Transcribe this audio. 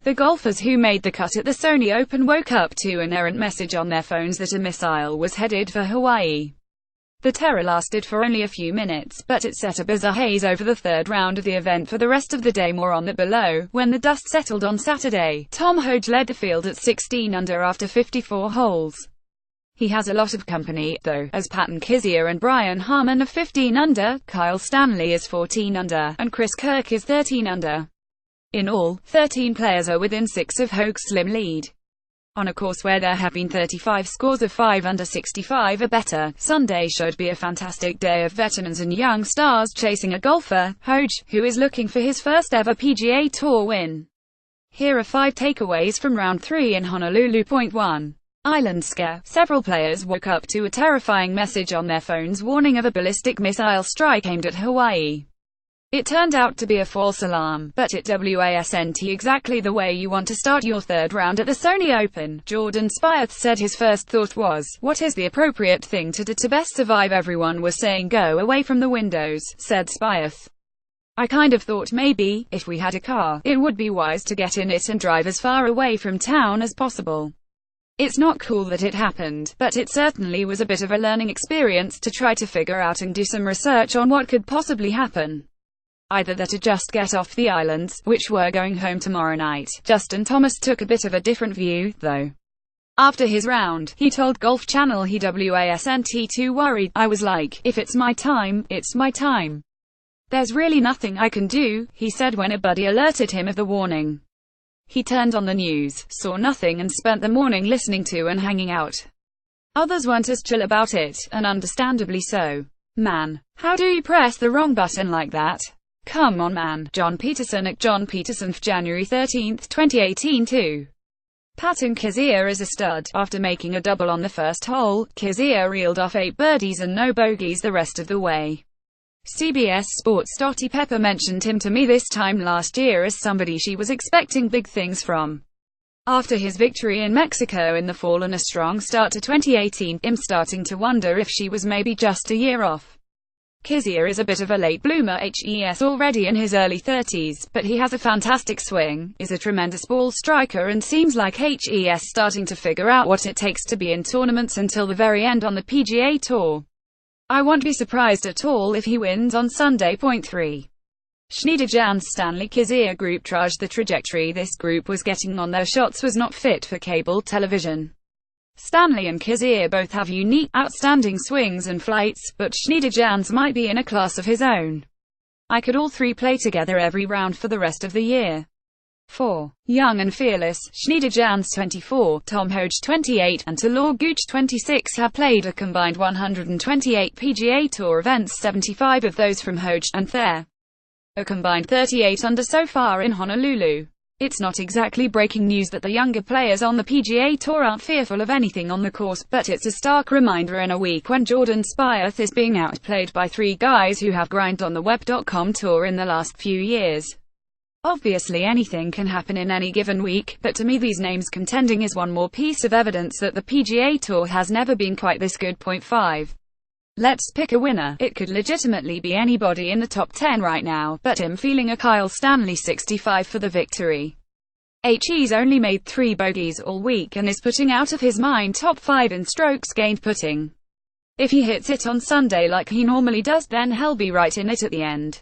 The golfers who made the cut at the Sony Open woke up to an errant message on their phones that a missile was headed for Hawaii. The terror lasted for only a few minutes, but it set up as a haze over the third round of the event for the rest of the day. More on that below. When the dust settled on Saturday, Tom Hoge led the field at 16 under after 54 holes. He has a lot of company, though, as Patton Kizzire and Brian Harman are 15 under, Kyle Stanley is 14 under, and Chris Kirk is 13 under. In all, 13 players are within 6 of Hoge's slim lead. On a course where there have been 35 scores of 5 under 65 or better, Sunday should be a fantastic day of veterans and young stars chasing a golfer, Hoge, who is looking for his first ever PGA Tour win. Here are 5 takeaways from round 3 in Honolulu. Point 1. Island scare. Several players woke up to a terrifying message on their phones warning of a ballistic missile strike aimed at Hawaii. It turned out to be a false alarm, but it wasn't exactly the way you want to start your third round at the Sony Open. Jordan Spieth said his first thought was, what is the appropriate thing to do to best survive? Everyone was saying go away from the windows, said Spieth. I kind of thought maybe, if we had a car, it would be wise to get in it and drive as far away from town as possible. It's not cool that it happened, but it certainly was a bit of a learning experience to try to figure out and do some research on what could possibly happen. Either that or just get off the islands, which we're going home tomorrow night. Justin Thomas took a bit of a different view, though. After his round, he told Golf Channel he wasn't too worried. I was like, if it's my time, it's my time. There's really nothing I can do, he said when a buddy alerted him of the warning. He turned on the news, saw nothing and spent the morning listening to and hanging out. Others weren't as chill about it, and understandably so. Man, how do you press the wrong button like that? Come on man. John Peterson at John Peterson, January 13, 2018. 2. Patton Kizzire is a stud. After making a double on the first hole, Kizzire reeled off 8 birdies and no bogeys the rest of the way. CBS Sports' Dottie Pepper mentioned him to me this time last year as somebody she was expecting big things from. After his victory in Mexico in the fall and a strong start to 2018, I'm starting to wonder if she was maybe just a year off. Kizzire is a bit of a late bloomer, already in his early 30s, but he has a fantastic swing, is a tremendous ball striker and seems like starting to figure out what it takes to be in tournaments until the very end on the PGA Tour. I won't be surprised at all if he wins on Sunday. Point 3. Schneider-Jan's Stanley Kizzire group trudged the trajectory this group was getting on. Their shots was not fit for cable television. Stanley and Kizzire both have unique, outstanding swings and flights, but Schneider-Jan's might be in a class of his own. I could all three play together every round for the rest of the year. 4. Young and fearless. Schneider-Jan's 24, Tom Hoge 28, and Talor Gooch 26 have played a combined 128 PGA Tour events, 75 of those from Hoge, and there a combined 38 under so far in Honolulu. It's not exactly breaking news that the younger players on the PGA Tour aren't fearful of anything on the course, but it's a stark reminder in a week when Jordan Spieth is being outplayed by 3 guys who have grinded on the Web.com Tour in the last few years. Obviously anything can happen in any given week, but to me these names contending is one more piece of evidence that the PGA Tour has never been quite this good. Point 5. Let's pick a winner. It could legitimately be anybody in the top 10 right now, but I'm feeling a Kyle Stanley 65 for the victory. He's only made 3 bogeys all week and is putting out of his mind top 5 in strokes gained putting. If he hits it on Sunday like he normally does, then he'll be right in it at the end.